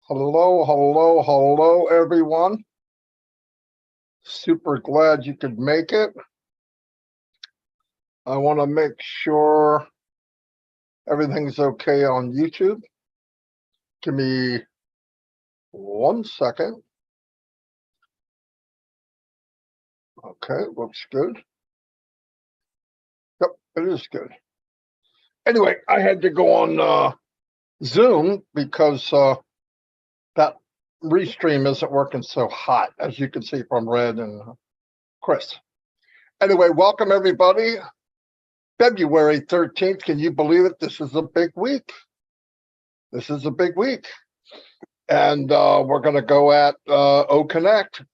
Hello, everyone. Super glad you could make it. I want to make sure everything's okay on YouTube. Give me 1 second. Okay, looks good. Yep, it is good. Anyway, I had to go on Zoom because that restream isn't working so hot, as you can see from Red and Chris. Anyway, welcome everybody. February 13th, can you believe it? This is a big week. This is a big week. And we're going to go at OConnect.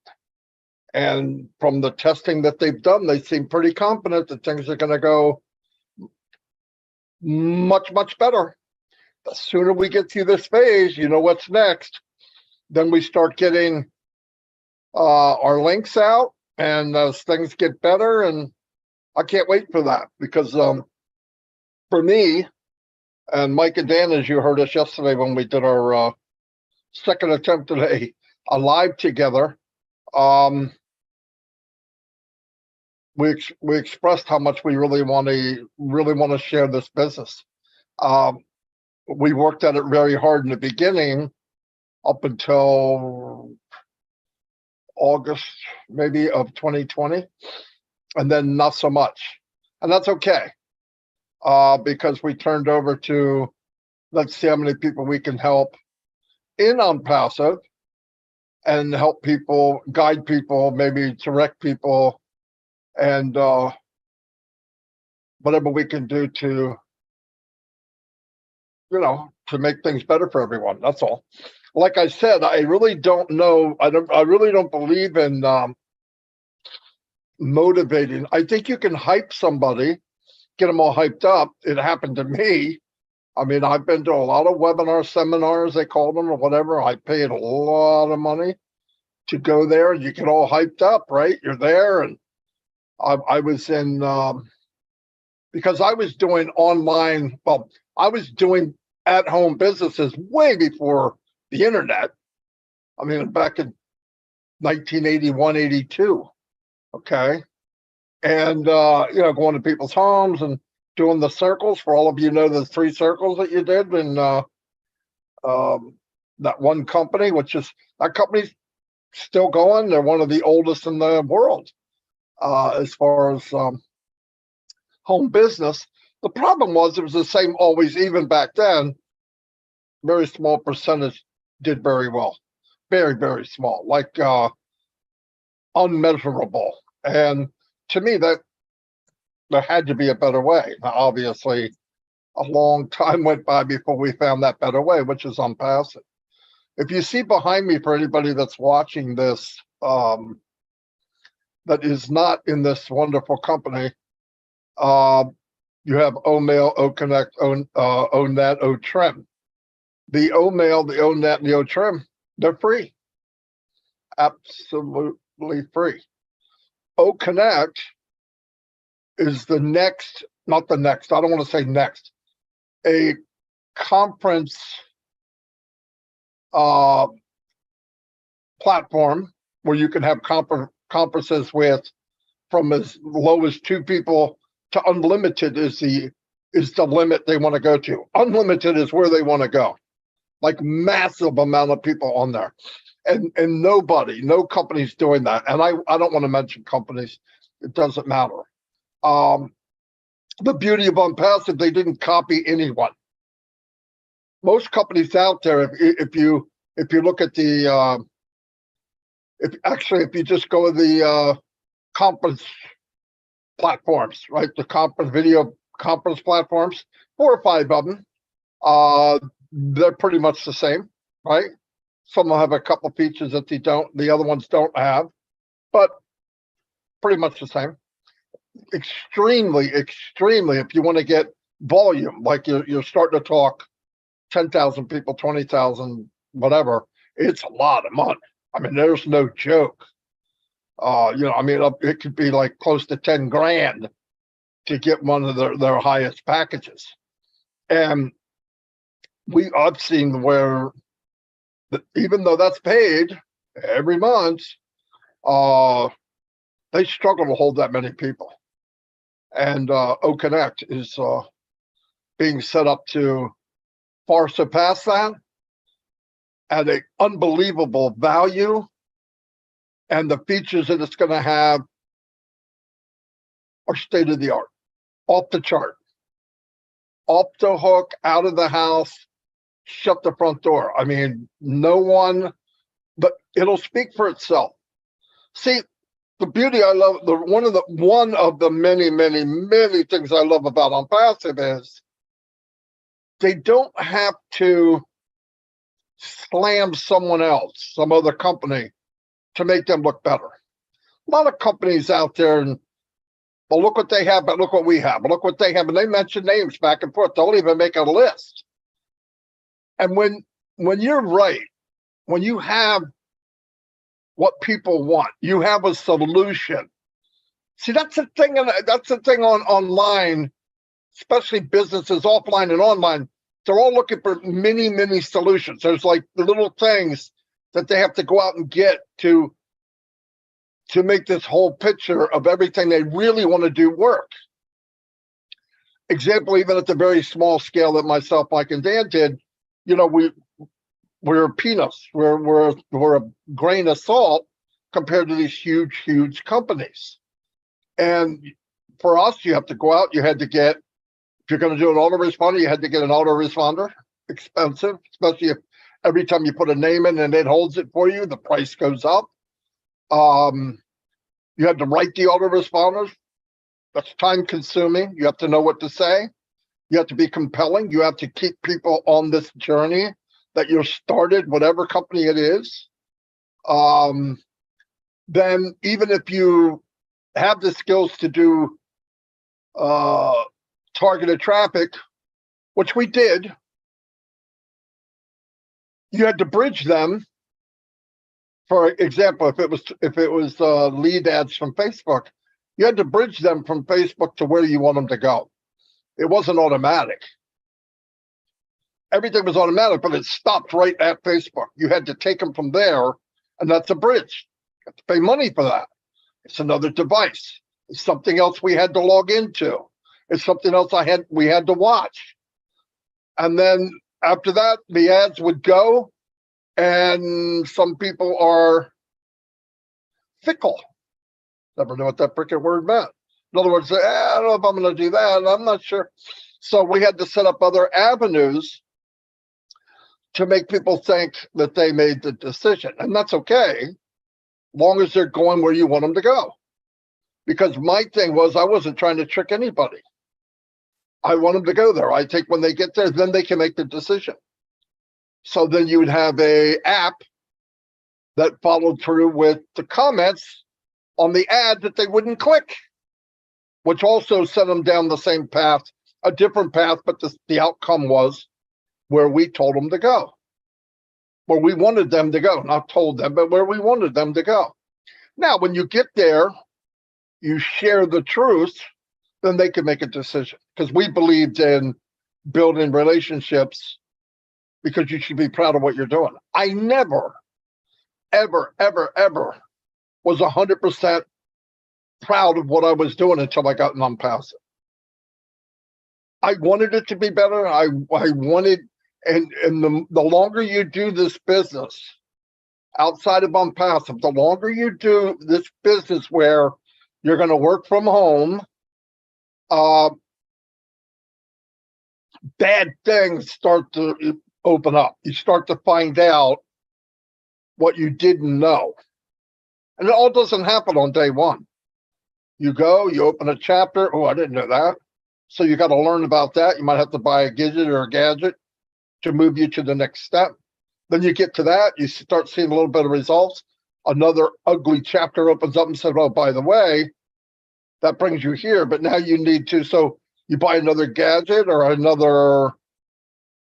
And from the testing that they've done, they seem pretty confident that things are going to go much, much better. The sooner we get through this phase, you know what's next. Then we start getting our links out, and as things get better, and I can't wait for that, because for me and Mike and Dan, as you heard us yesterday when we did our second attempt at a live together, we expressed how much we really want to share this business. We worked at it very hard in the beginning, up until August maybe of 2020, and then not so much, and that's okay, because we turned over to, let's see how many people we can help in Onpassive, and help people, guide people, maybe direct people, and whatever we can do to, to make things better for everyone. That's all. Like I said, I really don't know. I really don't believe in motivating. I think you can hype somebody, get them all hyped up. It happened to me. I mean, I've been to a lot of webinar seminars, they call them, or whatever. I paid a lot of money to go there, and you get all hyped up, right? You're there, and I was in, because I was doing online, well, I was doing at-home businesses way before the internet. I mean, back in 1981, 82, okay? And, going to people's homes and doing the circles. For all of you know the 3 circles that you did in that one company, that company's still going. They're one of the oldest in the world as far as home business. The problem was it was the same always, even back then. Very small percentage did very well. Very, very small, like unmeasurable. And to me, that there had to be a better way. Now, obviously, a long time went by before we found that better way, which is Onpassive. If you see behind me, for anybody that's watching this, that is not in this wonderful company, you have OMail, OConnect, ONet, OTrim. The OMail, the ONet, and the OTrim, they're free. Absolutely free. OConnect is the next, not the next, I don't want to say next, a conference platform where you can have conferences with from as low as 2 people to unlimited is the limit they want to go to. Unlimited is where they want to go. Like massive amount of people on there. And no company's doing that. And I don't want to mention companies. It doesn't matter. The beauty of Onpassive, they didn't copy anyone. Most companies out there, if you look at the if you just go to the conference platforms, right? The video conference platforms, 4 or 5 of them, they're pretty much the same, right? Some will have a couple features that the other ones don't have, but pretty much the same. Extremely, if you want to get volume, like you're starting to talk 10,000 people, 20,000, whatever, it's a lot of money. I mean, there's no joke. It could be like close to 10 grand to get one of their highest packages. And I've seen where even though that's paid every month, uh, they struggle to hold that many people. And OConnect is being set up to far surpass that at an unbelievable value. And the features that it's going to have are state of the art, off the chart, off the hook, out of the house, shut the front door. I mean, no one, but it'll speak for itself. See, the beauty I love, one of the many things I love about Onpassive is they don't have to slam someone else, some other company, to make them look better. A lot of companies out there, and well, look what they have, but look what we have, but look what they have, and they mention names back and forth. They'll even make a list. And when you're right, when you have what people want, you have a solution. See, that's the thing, and that's the thing on online, especially businesses offline and online. They're all looking for many solutions. There's like the little things that they have to go out and get to make this whole picture of everything they really want to do work. Example, even at the very small scale that myself, Mike, and Dan did, you know, we're peanuts. We're a grain of salt compared to these huge companies. And for us, you have to go out. You had to get, if you're going to do an autoresponder, you had to get an autoresponder. Expensive, especially if every time you put a name in and it holds it for you, the price goes up. You had to write the autoresponders. That's time consuming. You have to know what to say. You have to be compelling. You have to keep people on this journey that you started, whatever company it is. Then even if you have the skills to do targeted traffic, which we did, you had to bridge them. For example, if it was lead ads from Facebook, you had to bridge them from Facebook to where you want them to go. It wasn't automatic. Everything was automatic, but it stopped right at Facebook. You had to take them from there, and that's a bridge. You have to pay money for that. It's another device. It's something else we had to log into. It's something else we had to watch. And then after that, the ads would go, and some people are fickle. Never knew what that freaking word meant. In other words, I don't know if I'm going to do that. I'm not sure. So we had to set up other avenues to make people think that they made the decision. And that's okay, long as they're going where you want them to go. Because my thing was, I wasn't trying to trick anybody. I want them to go there. I think when they get there, then they can make the decision. So then you would have a app that followed through with the comments on the ad that they wouldn't click, which also sent them down the same path, a different path, but the outcome was where we told them to go, where we wanted them to go, not told them, but where we wanted them to go. Now, when you get there, you share the truth, then they can make a decision, because we believed in building relationships, because you should be proud of what you're doing. I never, ever was 100% proud of what I was doing until I got an Onpassive. I wanted it to be better. I wanted, and the longer you do this business outside of Onpassive, the longer you do this business where you're going to work from home, bad things start to open up. You start to find out what you didn't know. And it all doesn't happen on day one. You go, you open a chapter. Oh, I didn't know that. So you got to learn about that. You might have to buy a gadget to move you to the next step. Then you get to that, you start seeing a little bit of results. Another ugly chapter opens up and says, oh, by the way, that brings you here, but now you need to, so you buy another gadget or another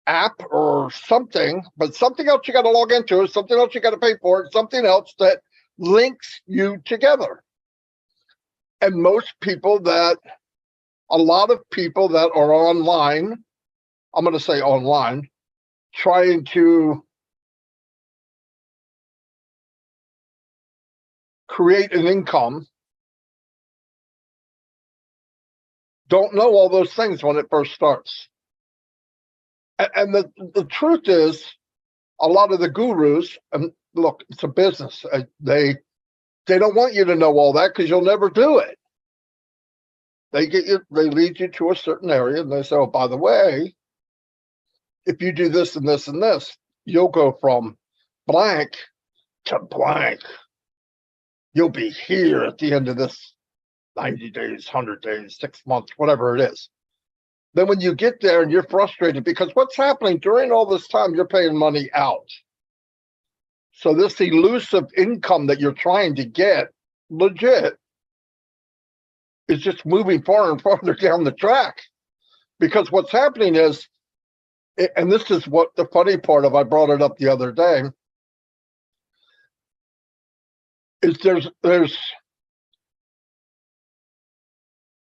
app or something, but something else you got to log into, something else you got to pay for, something else that links you together. And a lot of people that are online, I'm going to say online, trying to create an income, don't know all those things when it first starts. And the truth is, a lot of the gurus, and look, it's a business. They don't want you to know all that because you'll never do it. They lead you to a certain area and they say, oh, by the way, if you do this and this and this, you'll go from blank to blank. You'll be here at the end of this 90 days, 100 days, 6 months, whatever it is. Then when you get there and you're frustrated because what's happening during all this time, you're paying money out. So this elusive income that you're trying to get, legit, is just moving farther and farther down the track. Because what's happening is, and this is what the funny part of, I brought it up the other day, is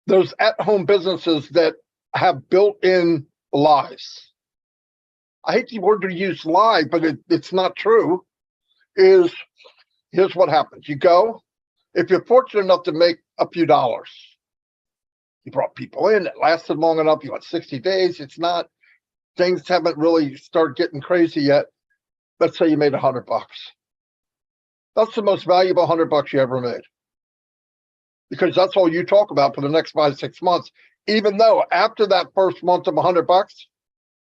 there's at-home businesses that have built-in lies. I hate the word to use lie, but it's not true. Here's what happens. You go, if you're fortunate enough to make a few dollars, you brought people in, it lasted long enough, you want 60 days, it's not, things haven't really started getting crazy yet. Let's say you made $100. That's the most valuable $100 you ever made. Because that's all you talk about for the next 5-6 months. Even though after that first month of $100,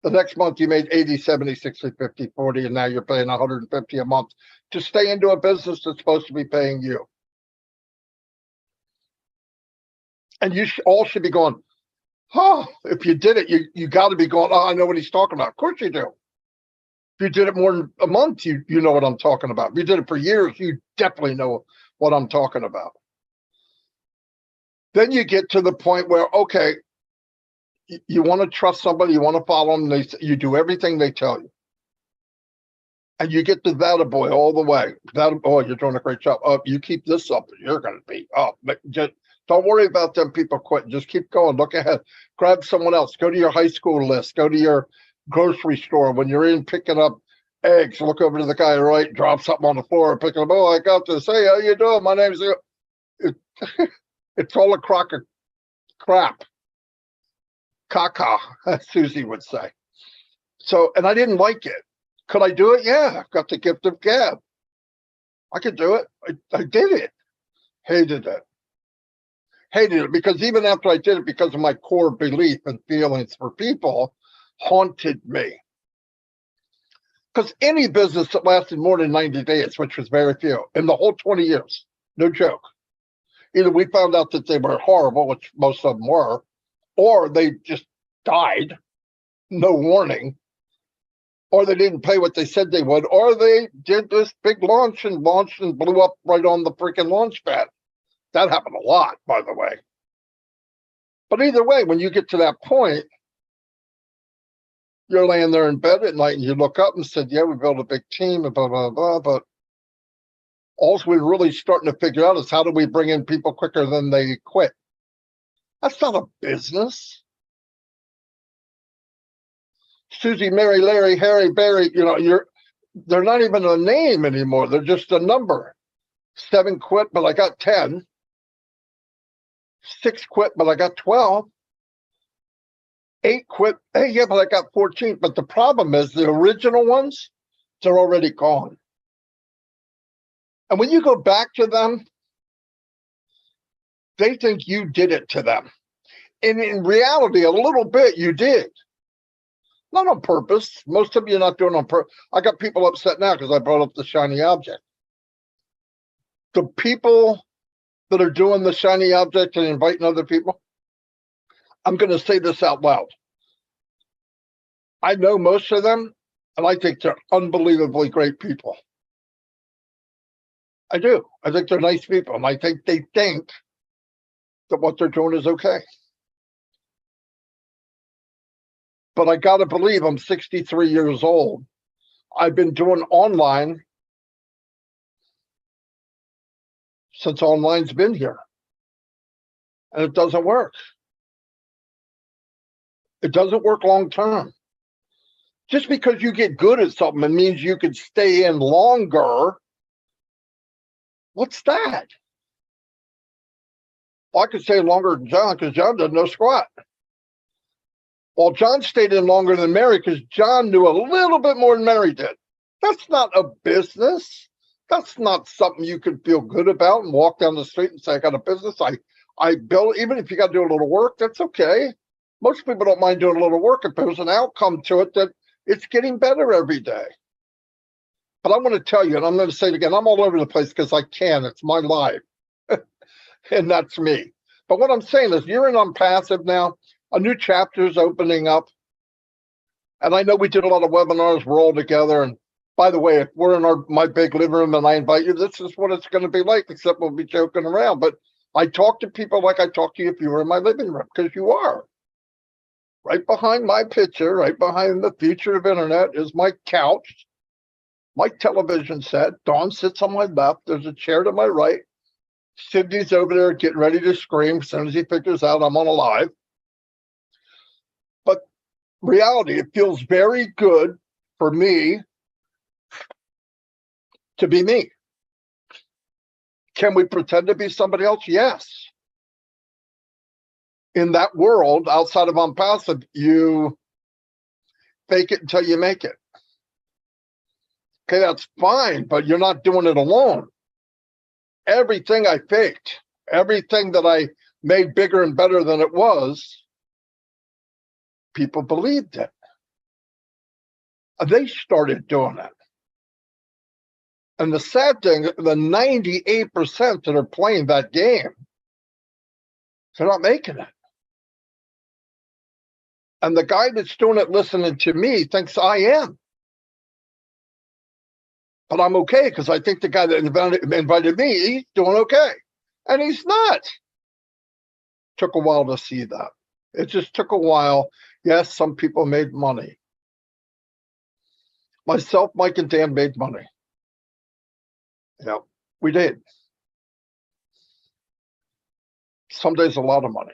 the next month you made 80, 70, 60, 50, 40, and now you're paying 150 a month to stay into a business that's supposed to be paying you. And you all should be going, oh, if you did it, you got to be going, oh, I know what he's talking about. Of course you do. If you did it more than a month, you know what I'm talking about. If you did it for years, you definitely know what I'm talking about. Then you get to the point where, okay, you want to trust somebody, you want to follow them, you do everything they tell you. And you get to that boy all the way. That boy, you're doing a great job. Oh, you keep this up, you're going to be up. But just don't worry about them people quitting. Just keep going. Look ahead. Grab someone else. Go to your high school list. Go to your grocery store. When you're in picking up eggs, look over to the guy right, drop something on the floor, pick it up. Oh, I got this. Hey, how you doing? My name's... It's all a crock of crap. Caca, as Susie would say. So, and I didn't like it. Could I do it? Yeah, I've got the gift of gab. I could do it. I did it. Hated it. Hated it because even after I did it, because of my core belief and feelings for people, haunted me. Because any business that lasted more than 90 days, which was very few, in the whole 20 years, no joke, either we found out that they were horrible, which most of them were, or they just died, no warning, or they didn't pay what they said they would, or they did this big launch and blew up right on the freaking launch pad. That happened a lot, by the way. But either way, when you get to that point, you're laying there in bed at night and you look up and said, yeah, we built a big team and blah, blah, blah, but all we're really starting to figure out is how do we bring in people quicker than they quit? That's not a business. Susie, Mary, Larry, Harry, Barry, they're not even a name anymore. They're just a number. 7 quit, but I got 10. 6 quit, but I got 12. 8 quit, hey, yeah, but I got 14. But the problem is the original ones, they're already gone. And when you go back to them, they think you did it to them. And in reality, a little bit you did. Not on purpose. Most of you are not doing it on purpose. I got people upset now because I brought up the shiny object. The people that are doing the shiny object and inviting other people, I'm going to say this out loud. I know most of them, and I think they're unbelievably great people. I do. I think they're nice people, and I think they think that what they're doing is okay. But I got to believe I'm 63 years old. I've been doing online since online's been here. And it doesn't work. It doesn't work long term. Just because you get good at something, it means you can stay in longer What's that? Well, I could stay longer than John because John doesn't know squat. Well, John stayed in longer than Mary because John knew a little bit more than Mary did. That's not a business. That's not something you can feel good about and walk down the street and say, I got a business. I build, even if you got to do a little work, that's okay. Most people don't mind doing a little work if there's an outcome to it that it's getting better every day. But I'm going to tell you, and I'm going to say it again, I'm all over the place because I can. It's my life. And that's me. But what I'm saying is you're in Onpassive now. A new chapter is opening up. And I know we did a lot of webinars. We're all together. And by the way, if we're in my big living room and I invite you, this is what it's going to be like, except we'll be joking around. But I talk to people like I talk to you if you were in my living room, because you are. Right behind my picture, right behind the future of internet is my couch, my television set. Dawn sits on my left. There's a chair to my right. Sydney's over there getting ready to scream as soon as he figures out I'm on a live. But reality, it feels very good for me to be me. Can we pretend to be somebody else? Yes. In that world, outside of Onpassive, you fake it until you make it. Okay, that's fine, but you're not doing it alone. Everything I faked, everything that I made bigger and better than it was, people believed it. They started doing it. And the sad thing, the 98% that are playing that game, they're not making it. And the guy that's doing it listening to me thinks I am. But I'm okay because I think the guy that invited me, he's doing okay. And he's not. Took a while to see that. It just took a while. Yes, some people made money. Myself, Mike, and Dan made money. Yeah, we did. Some days a lot of money.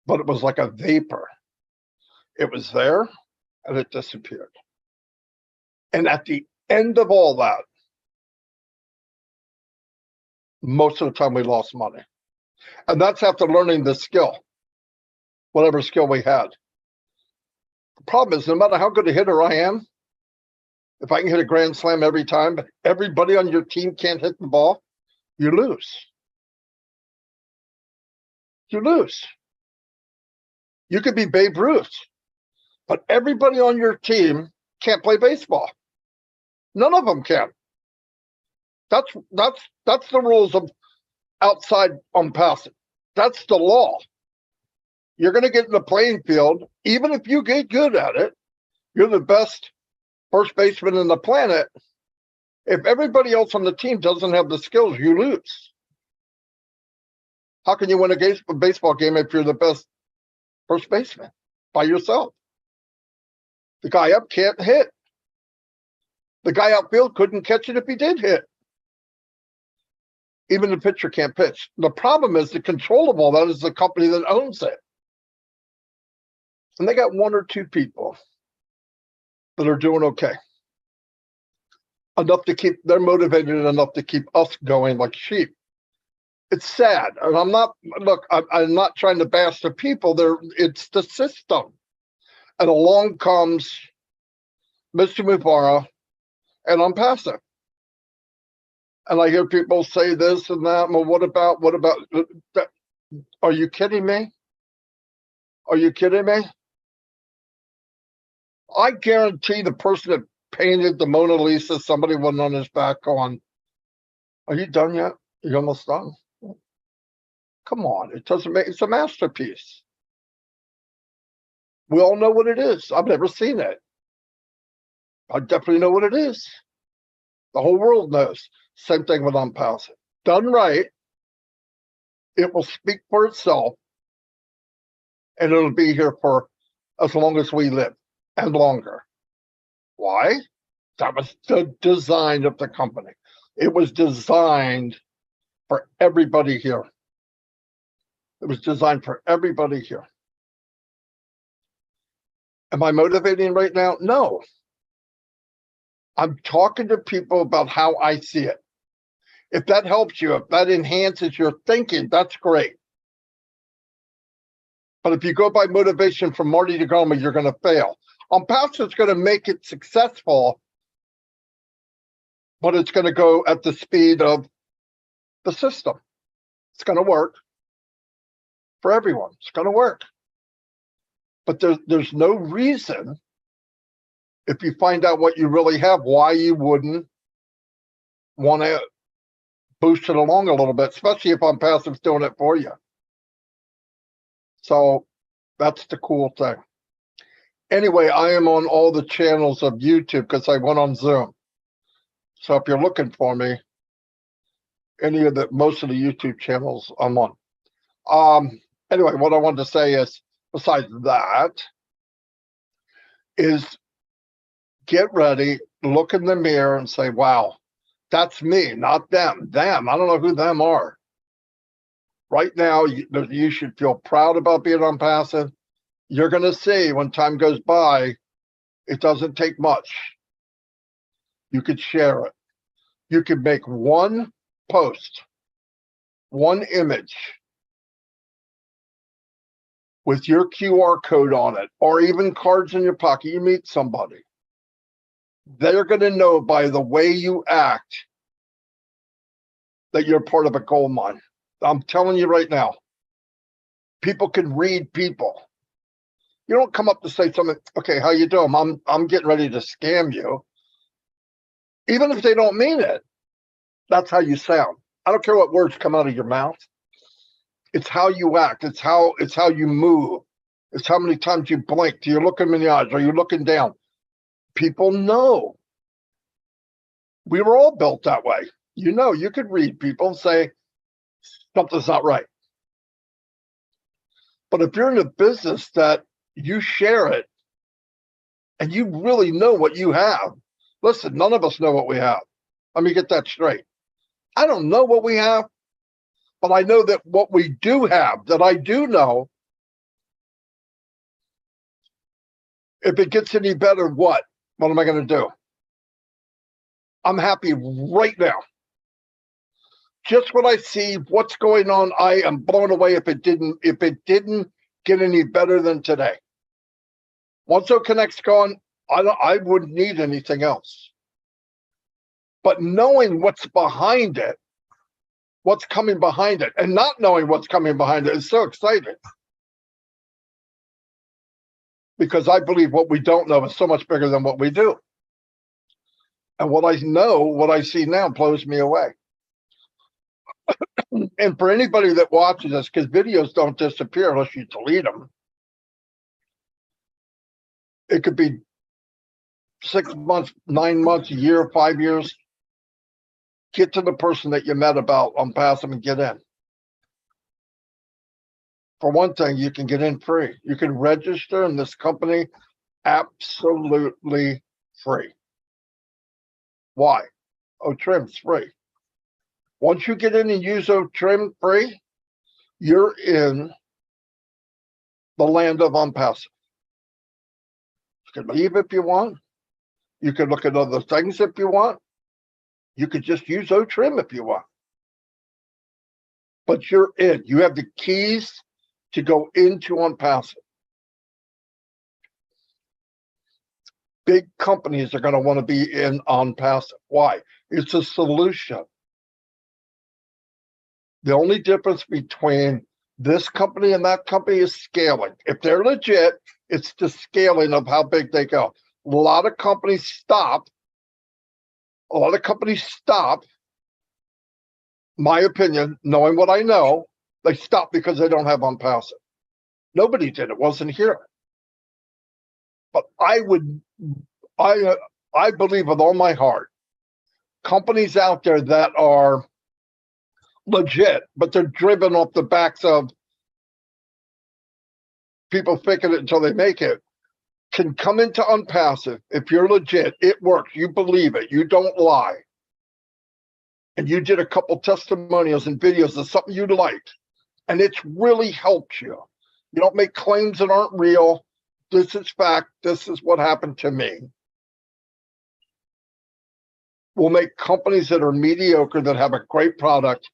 But it was like a vapor. It was there and it disappeared. And at the end of all that, most of the time we lost money. And that's after learning the skill, whatever skill we had. The problem is, no matter how good a hitter I am, if I can hit a grand slam every time, but everybody on your team can't hit the ball, you lose. You lose. You could be Babe Ruth, but everybody on your team can't play baseball. None of them can. That's the rules of outside Onpassive. That's the law. You're going to get in the playing field, even if you get good at it. You're the best first baseman in the planet. If everybody else on the team doesn't have the skills, you lose. How can you win a baseball game if you're the best first baseman by yourself? The guy up can't hit. The guy outfield couldn't catch it if he did hit. Even the pitcher can't pitch. The problem is the control of all that is the company that owns it. And they got one or two people that are doing okay. Enough to keep, they're motivated enough to keep us going like sheep. It's sad. And I'm not trying to bash the people. It's the system. And along comes Mr. Mubara and Onpassive. And I hear people say this and that. Well, what about that? Are you kidding me? Are you kidding me? I guarantee the person that painted the Mona Lisa, somebody went on his back going, are you done yet? Are you almost done? Come on, it's a masterpiece. We all know what it is. I've never seen it. I definitely know what it is. The whole world knows. Same thing with Onpassive. Done right, it will speak for itself, and it'll be here for as long as we live and longer. Why? That was the design of the company. It was designed for everybody here. It was designed for everybody here. Am I motivating right now? No. I'm talking to people about how I see it. If that helps you, if that enhances your thinking, that's great. But if you go by motivation from Marty to Goma, you're going to fail. Onpassive is going to make it successful, but it's going to go at the speed of the system. It's going to work for everyone. It's going to work. But there's no reason, if you find out what you really have, why you wouldn't want to boost it along a little bit, especially if Onpassive's doing it for you. So that's the cool thing. Anyway, I am on all the channels of YouTube because I went on Zoom. So if you're looking for me, most of the YouTube channels I'm on. Anyway, what I wanted to say is, besides that, is get ready, look in the mirror and say, wow, that's me, not them. Them, I don't know who them are. Right now, you should feel proud about being Onpassive. You're going to see when time goes by, it doesn't take much. You could share it. You could make one post, one image with your QR code on it, or even cards in your pocket. You meet somebody. They're going to know by the way you act that you're part of a gold mine. I'm telling you right now, people can read people. You don't come up to say something, okay, how you doing? I'm getting ready to scam you. Even if they don't mean it, that's how you sound. I don't care what words come out of your mouth. It's how you act. It's how you move. It's how many times you blink. Do you look them in the eyes? Are you looking down? People know. We were all built that way. You know, you could read people and say, something's not right. But if you're in a business that you share it and you really know what you have, listen, none of us know what we have. Let me get that straight. I don't know what we have, but I know that what we do have, that I do know, if it gets any better, what am I going to do? I'm happy right now. Just what I see, what's going on, I am blown away if it didn't get any better than today. Once OConnect's gone, I wouldn't need anything else. But knowing what's behind it, what's coming behind it, and not knowing what's coming behind it is so exciting. Because I believe what we don't know is so much bigger than what we do. And what I know, what I see now, blows me away. And for anybody that watches this, because videos don't disappear unless you delete them, it could be 6 months, 9 months, a year, 5 years. Get to the person that you met about Onpassive and get in. For one thing, you can get in free. You can register in this company absolutely free. Why? Trim's free. Once you get in and use Trim free, you're in the land of Onpassive. You can leave if you want. You can look at other things if you want. You could just use Trim if you want. But you're in. You have the keys to go into Onpassive. Big companies are going to want to be in Onpassive. Why? It's a solution. The only difference between this company and that company is scaling. If they're legit, it's the scaling of how big they go. A lot of companies stop. My opinion, knowing what I know, they stop because they don't have Onpassive. Nobody did. It wasn't here. But I believe with all my heart, companies out there that are legit, but they're driven off the backs of people faking it until they make it, can come into Onpassive. If you're legit, it works. You believe it. You don't lie. And you did a couple testimonials and videos of something you liked, and it's really helped you. You don't make claims that aren't real. This is fact. This is what happened to me. will make companies that are mediocre, that have a great product,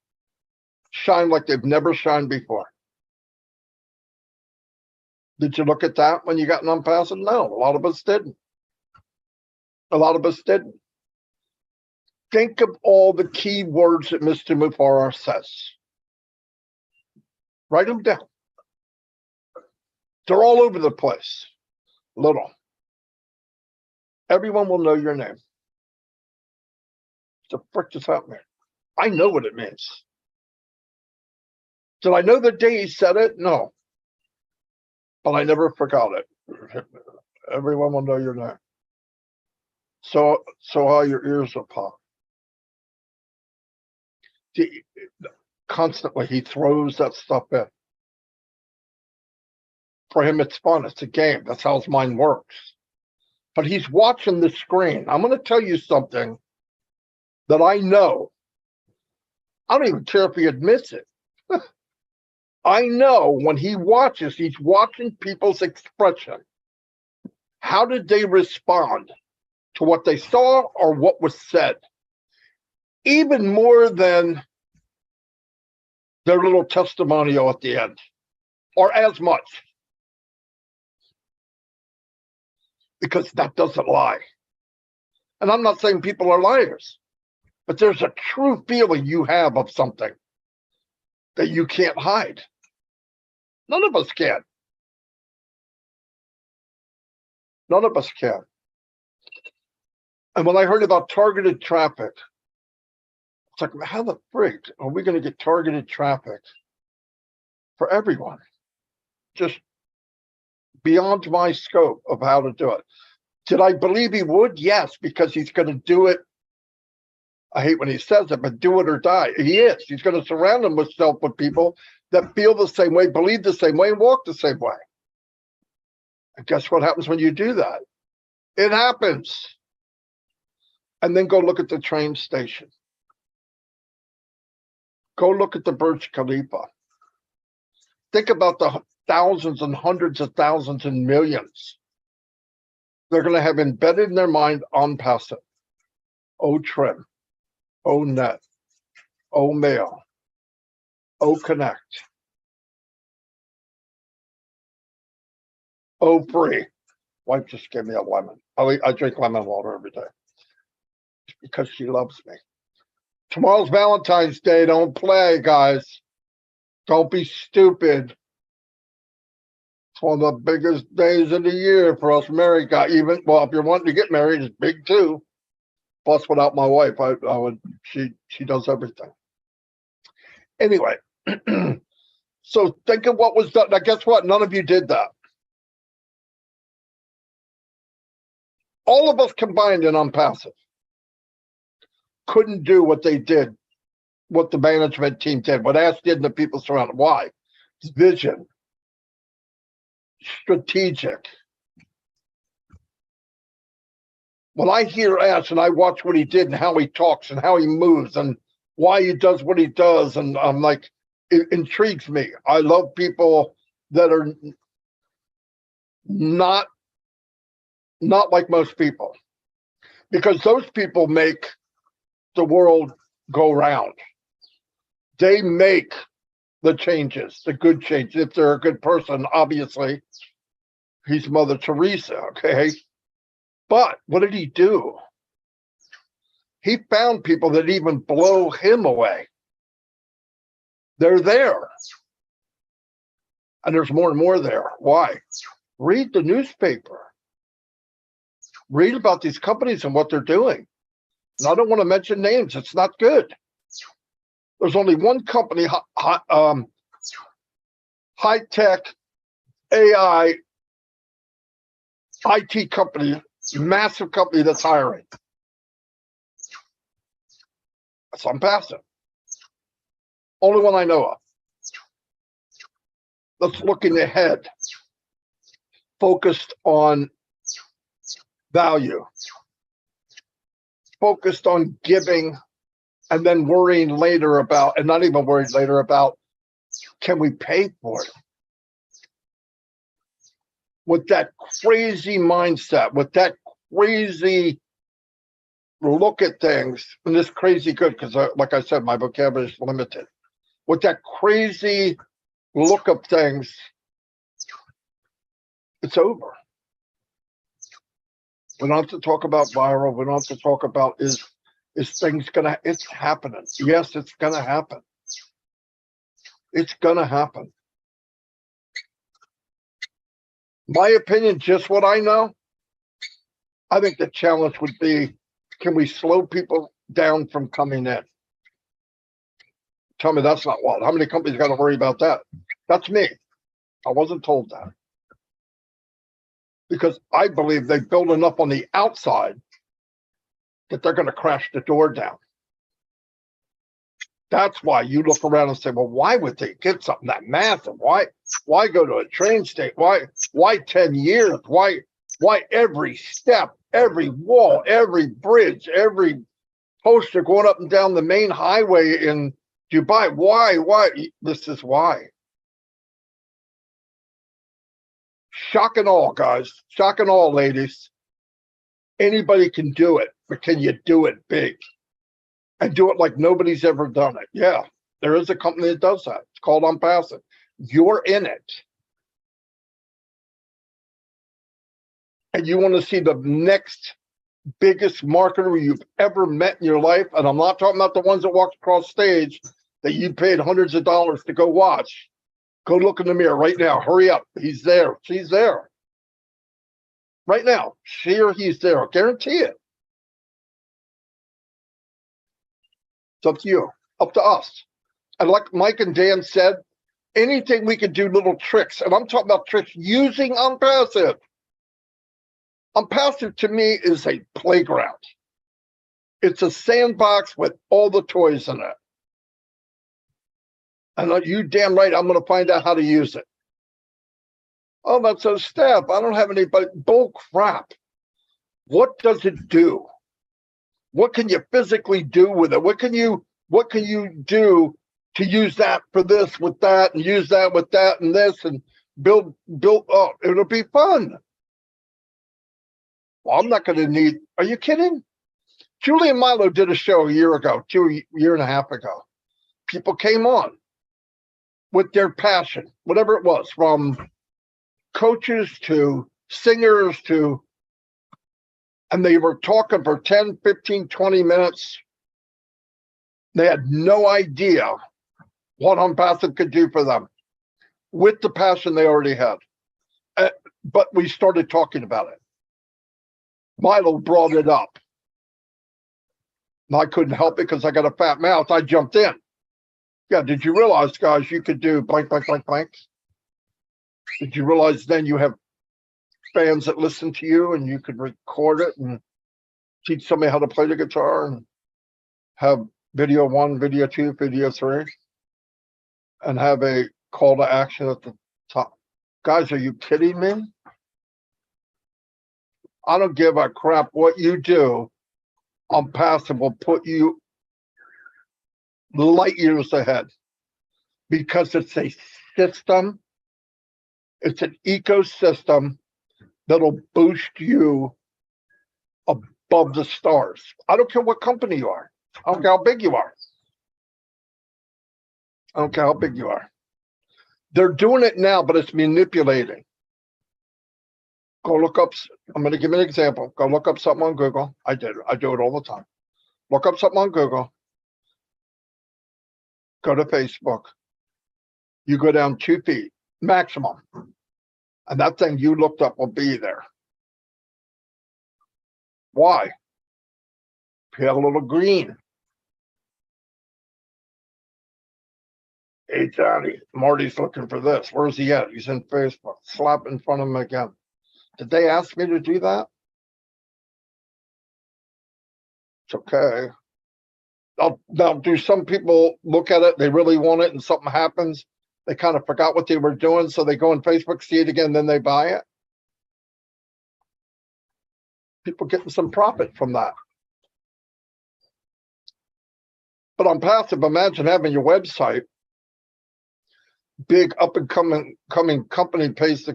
shine like they've never shined before. Did you look at that when you got an Onpassive? No, a lot of us didn't. A lot of us didn't. Think of all the key words that Mr. Mufarrar says. Write them down. They're all over the place. Little. Everyone will know your name. What the frick does that mean? I know what it means. Did I know the day he said it? No. But I never forgot it. Everyone will know your name. So how your ears will pop. Constantly, he throws that stuff in. For him, it's fun. It's a game. That's how his mind works. But he's watching the screen. I'm going to tell you something that I know. I don't even care if he admits it. I know when he watches, he's watching people's expression. How did they respond to what they saw or what was said? Even more than their little testimonial at the end, or as much. Because that doesn't lie. And I'm not saying people are liars, but there's a true feeling you have of something that you can't hide. None of us can. None of us can. And when I heard about targeted traffic, it's like, how the freak are we going to get targeted traffic for everyone? Just beyond my scope of how to do it. Did I believe he would? Yes, because he's going to do it. I hate when he says it, but do it or die. He is. He's going to surround himself with people that feel the same way, believe the same way, and walk the same way. And guess what happens when you do that? It happens. And then go look at the train station. Go look at the Burj Khalifa. Think about the thousands and hundreds of thousands and millions they're going to have embedded in their mind Onpassive, O-Trim, O-Net, O-Mail, O-Connect, O-Free. Wife just gave me a lemon. I drink lemon water every day because she loves me. Tomorrow's Valentine's Day. Don't play, guys. Don't be stupid. It's one of the biggest days of the year for us married guys. Even, well, if you're wanting to get married, it's big too. Plus, without my wife, I would. She does everything. Anyway, so think of what was done. Now, guess what? None of you did that. All of us combined in Onpassive couldn't do what they did, what the management team did, what Ash did, and the people surrounded. Why? It's vision. Strategic. When I hear Ash and I watch what he did and how he talks and how he moves and why he does what he does, and I'm like, it intrigues me. I love people that are not like most people, because those people make the world go round. They make the changes, the good changes. If they're a good person, obviously, he's Mother Teresa, okay? But what did he do? He found people that even blow him away. They're there. And there's more and more there. Why? Read the newspaper. Read about these companies and what they're doing. And I don't want to mention names. It's not good. There's only one company, high-tech AI IT company, massive company that's hiring. That's Onpassive. Only one I know of. That's looking ahead, focused on value, focused on giving, and then worrying later about, and not even worried later about, can we pay for it? With that crazy mindset, with that crazy look at things, and this crazy good, because like I said, my vocabulary is limited. With that crazy look of things, it's over. We don't have to talk about viral. We don't have to talk about is things gonna, it's happening. Yes, it's gonna happen. It's gonna happen. My opinion, just what I know, I think the challenge would be, can we slow people down from coming in? Tell me that's not wild. How many companies got to worry about that? That's me. I wasn't told that. Because I believe they build enough on the outside that they're going to crash the door down. That's why you look around and say, well, why would they get something that massive? Why go to a train station? Why 10 years? Why every step, every wall, every bridge, every poster going up and down the main highway in Dubai? Why? This is why. Shock and all, guys. Shock and all, ladies. Anybody can do it, but can you do it big? And do it like nobody's ever done it. Yeah, there is a company that does that. It's called Onpassive. You're in it. And you want to see the next biggest marketer you've ever met in your life. And I'm not talking about the ones that walked across stage that you paid hundreds of dollars to go watch. Go look in the mirror right now. Hurry up. He's there. She's there. Right now. She or he's there. I'll guarantee it. It's up to you. Up to us. And like Mike and Dan said, anything we can do, little tricks. And I'm talking about tricks using Onpassive. Onpassive to me is a playground. It's a sandbox with all the toys in it. And you damn right, I'm going to find out how to use it. Oh, that's a step. I don't have anybody. Bull crap. What does it do? What can you physically do with it? What can you do to use that for this with that and use that with that and this and build? Oh, it'll be fun. Well, I'm not going to need. Are you kidding? Julie and Milo did a show a year and a half ago. People came on with their passion, whatever it was, from coaches to singers to, and they were talking for 10, 15, 20 minutes. They had no idea what Onpassive could do for them with the passion they already had. But we started talking about it. Milo brought it up. And I couldn't help it because I got a fat mouth. I jumped in. Yeah, did you realize, guys, you could do blank, blank, blank, blank? Did you realize then you have fans that listen to you and you could record it and teach somebody how to play the guitar and have video 1, video 2, video 3, and have a call to action at the top? Guys, are you kidding me? I don't give a crap what you do. Onpassive will put you light years ahead because it's a system. It's an ecosystem that'll boost you above the stars. I don't care what company you are. I don't care how big you are. I don't care how big you are. They're doing it now, but it's manipulating. Go look up. I'm going to give you an example. Go look up something on Google. I do it all the time. Look up something on Google. Go to Facebook. You go down 2 feet maximum. And that thing you looked up will be there. Why? Pale little green. Hey, Johnny, Marty's looking for this. Where's he at? He's in Facebook. Slap in front of him again. Did they ask me to do that? It's okay. Now, do some people look at it, they really want it, and something happens, they kind of forgot what they were doing, so they go on Facebook, see it again, then they buy it? People getting some profit from that. But Onpassive, imagine having your website, big up and coming company pays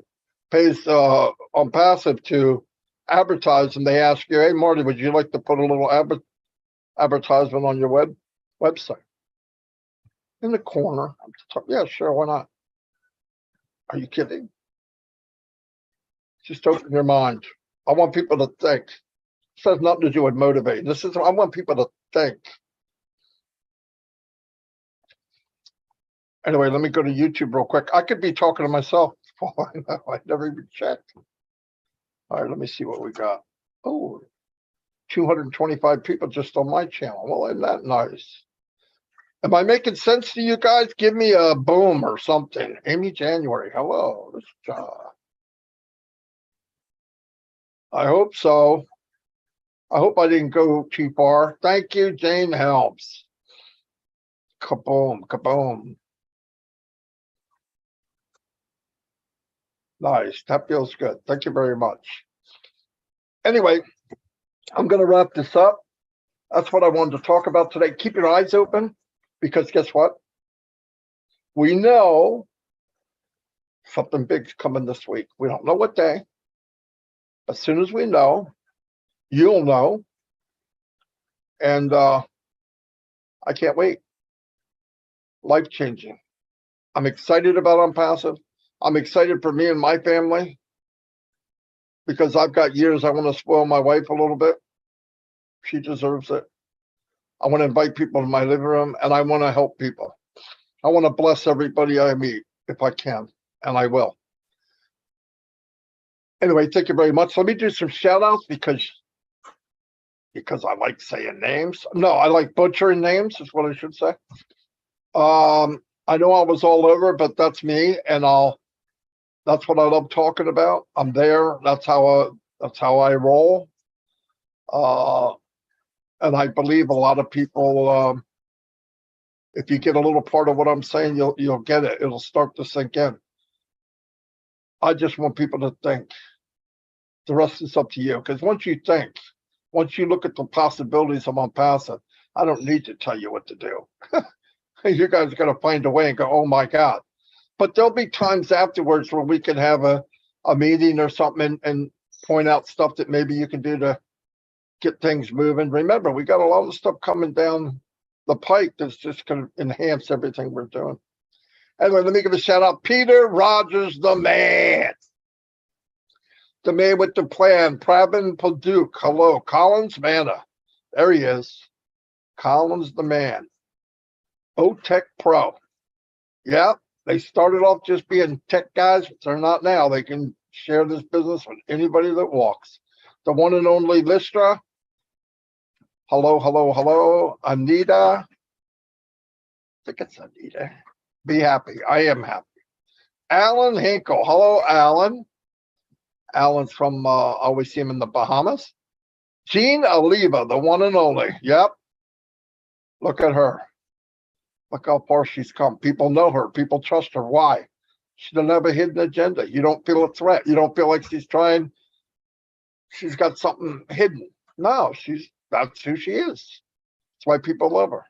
Onpassive to advertise and they ask you, hey, Marty, would you like to put a little advertisement on your website? In the corner. Yeah, sure, why not? Are you kidding? Just open your mind. I want people to think. This has nothing to do with motivating. I want people to think. Anyway, let me go to YouTube real quick. I could be talking to myself. I never even checked. All right, let me see what we got. Oh, 225 people just on my channel. Well, isn't that nice? Am I making sense to you guys? Give me a boom or something. Amy January, hello. I hope so. I hope I didn't go too far. Thank you, Jane Helms. Kaboom, kaboom. Nice. That feels good. Thank you very much. Anyway, I'm going to wrap this up. That's what I wanted to talk about today. Keep your eyes open, because guess what? We know something big's coming this week. We don't know what day. As soon as we know, you'll know. And I can't wait. Life-changing. I'm excited about Onpassive. I'm excited for me and my family, because I've got years. I want to spoil my wife a little bit. She deserves it. I want to invite people to my living room, and I want to help people. I want to bless everybody I meet if I can, and I will. Anyway, thank you very much. Let me do some shout outs because I like saying names. No, I like butchering names is what I should say. I know I was all over, but that's me, and that's what I love talking about. I'm there. That's how I roll. And I believe a lot of people, if you get a little part of what I'm saying, you'll get it. It'll start to sink in. I just want people to think. The rest is up to you. Because once you think, once you look at the possibilities of Onpassive, I don't need to tell you what to do. You guys are going to find a way and go, oh my God. But there'll be times afterwards where we can have a meeting or something and point out stuff that maybe you can do to get things moving. Remember, we got a lot of stuff coming down the pike that's just going to enhance everything we're doing. Anyway, let me give a shout out. Peter Rogers, the man. The man with the plan. Pravin Paduk. Hello. Collins Manna. There he is. Collins, the man. OTech Pro. Yeah, they started off just being tech guys, but they're not now. They can share this business with anybody that walks. The one and only Listra. Hello, hello, hello. Anita. I think it's Anita. Be happy. I am happy. Alan Hinkle. Hello, Alan. Alan's from, I always see him in the Bahamas. Jean Oliva, the one and only. Yep. Look at her. Look how far she's come. People know her. People trust her. Why? She doesn't have a hidden agenda. You don't feel a threat. You don't feel like she's got something hidden. No, that's who she is. That's why people love her.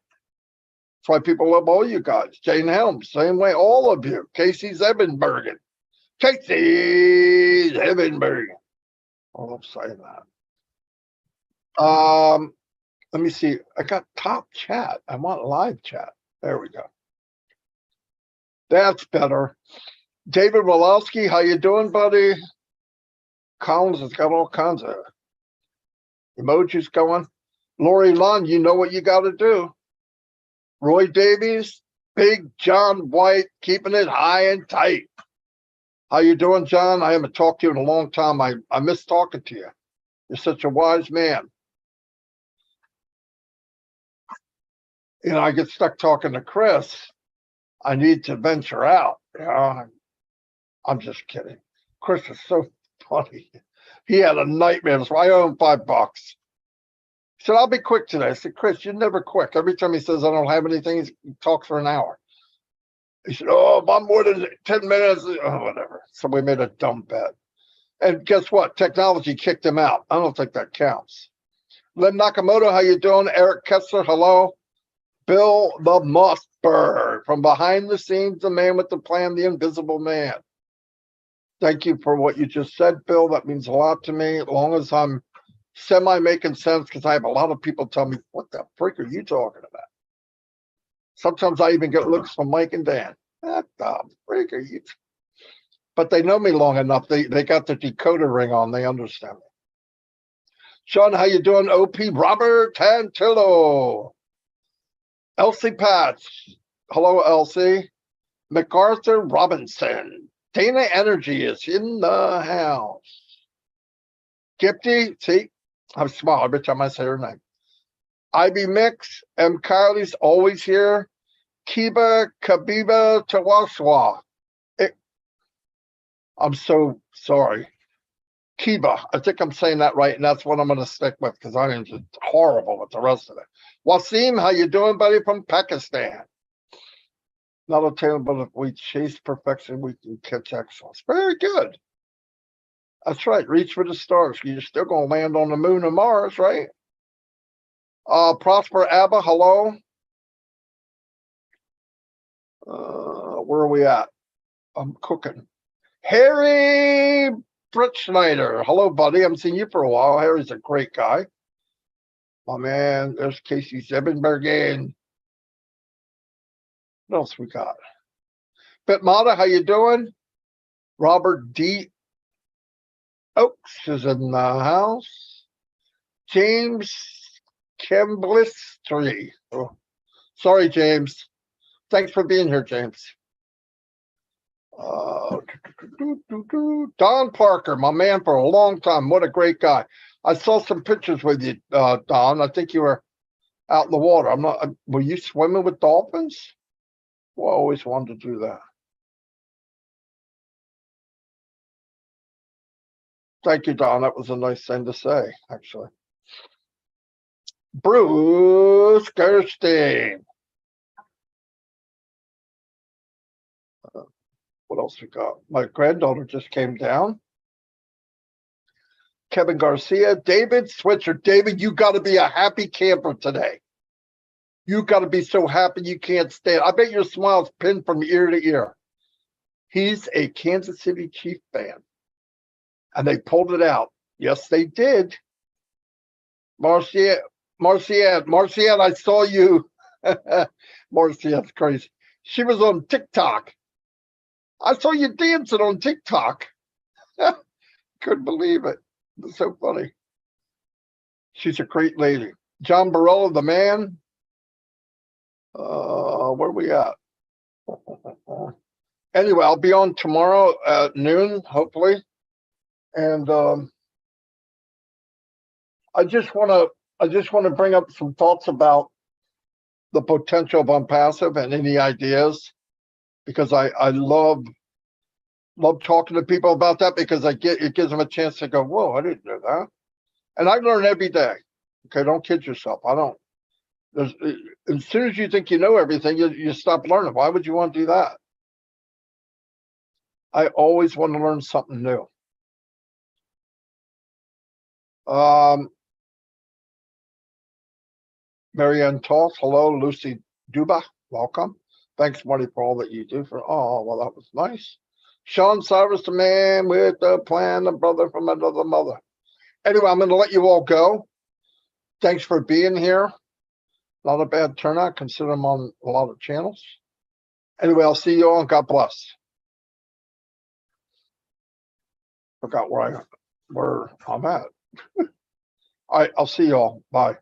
That's why people love all you guys. Jane Helms, same way, all of you. Casey Zevenbergen. Casey Zevenbergen. I love saying that. Let me see. I got top chat. I want live chat. There we go. That's better. David Walowski, how you doing, buddy? Collins has got all kinds of emojis going. Lori Lund, you know what you got to do. Roy Davies, Big John White, keeping it high and tight. How you doing, John? I haven't talked to you in a long time. I miss talking to you. You're such a wise man. You know, I get stuck talking to Chris. I need to venture out. I'm just kidding. Chris is so funny. He had a nightmare. So I owe him $5. He said, I'll be quick today. I said, Chris, you're never quick. Every time he says I don't have anything, he talks for an hour. He said, oh, if I'm more than 10 minutes, whatever. So we made a dumb bet. And guess what? Technology kicked him out. I don't think that counts. Len Nakamoto, how you doing? Eric Kessler, hello. Bill the Mossberg, from behind the scenes, the man with the plan, the invisible man. Thank you for what you just said, Bill. That means a lot to me. As long as I'm semi making sense, because I have a lot of people tell me, what the freak are you talking about? Sometimes I even get looks from Mike and Dan. What the freak are you? But they know me long enough. They got the decoder ring on. They understand me. Sean, how you doing? OP Robert Tantillo. Elsie Patch. Hello, Elsie. MacArthur Robinson. Dana Energy is in the house. Gipty, see, I'm small every time I say her name. Ivy Mix, M. Kylie's always here. Kiba Kabiba Tawaswa. I'm so sorry. Kiba, I think I'm saying that right, and that's what I'm going to stick with because I am just horrible with the rest of it. Wasim, how you doing, buddy, from Pakistan? Not attainable, but if we chase perfection, we can catch excellence. Very good. That's right. Reach for the stars. You're still going to land on the moon and Mars, right? Prosper Abba, hello. Where are we at? I'm cooking. Harry Britt Schneider. Hello, buddy. I haven't seen you for a while. Harry's a great guy. My man, there's Casey Zebenbergen. What else we got? Bitmata, how you doing? Robert D. Oaks is in the house. James Kemblistry. Oh, sorry, James. Thanks for being here, James. Don Parker, my man for a long time. What a great guy. I saw some pictures with you, Don. I think you were out in the water. I'm not. Were you swimming with dolphins? Well, I always wanted to do that. Thank you, Don. That was a nice thing to say, actually. Bruce Gerstein. What else we got? My granddaughter just came down. Kevin Garcia, David Switzer. David, you got to be a happy camper today. You got to be so happy you can't stand. I bet your smile's pinned from ear to ear. He's a Kansas City Chief fan. And they pulled it out. Yes, they did. Marciette, I saw you. Marciette's crazy. She was on TikTok. I saw you dancing on TikTok. Couldn't believe it. It was so funny. She's a great lady. John Barella, the man. Where are we at? Anyway, I'll be on tomorrow at noon, hopefully. And I just want to bring up some thoughts about the potential of Onpassive and any ideas, because I love talking to people about that, because it gives them a chance to go, whoa, I didn't know that. And I learn every day. Okay, don't kid yourself. I don't. As soon as you think you know everything, you stop learning. Why would you want to do that? I always want to learn something new. Marianne Toth, hello. Lucy Duba, welcome. Thanks, Marty, for all that you do for. Oh, well, that was nice. Sean Cyrus, the man with the plan, the brother from another mother. Anyway, I'm going to let you all go. Thanks for being here. Not a bad turnout, considering I'm on a lot of channels. Anyway, I'll see you all, and God bless. Forgot where I'm at. All right, I'll see you all. Bye.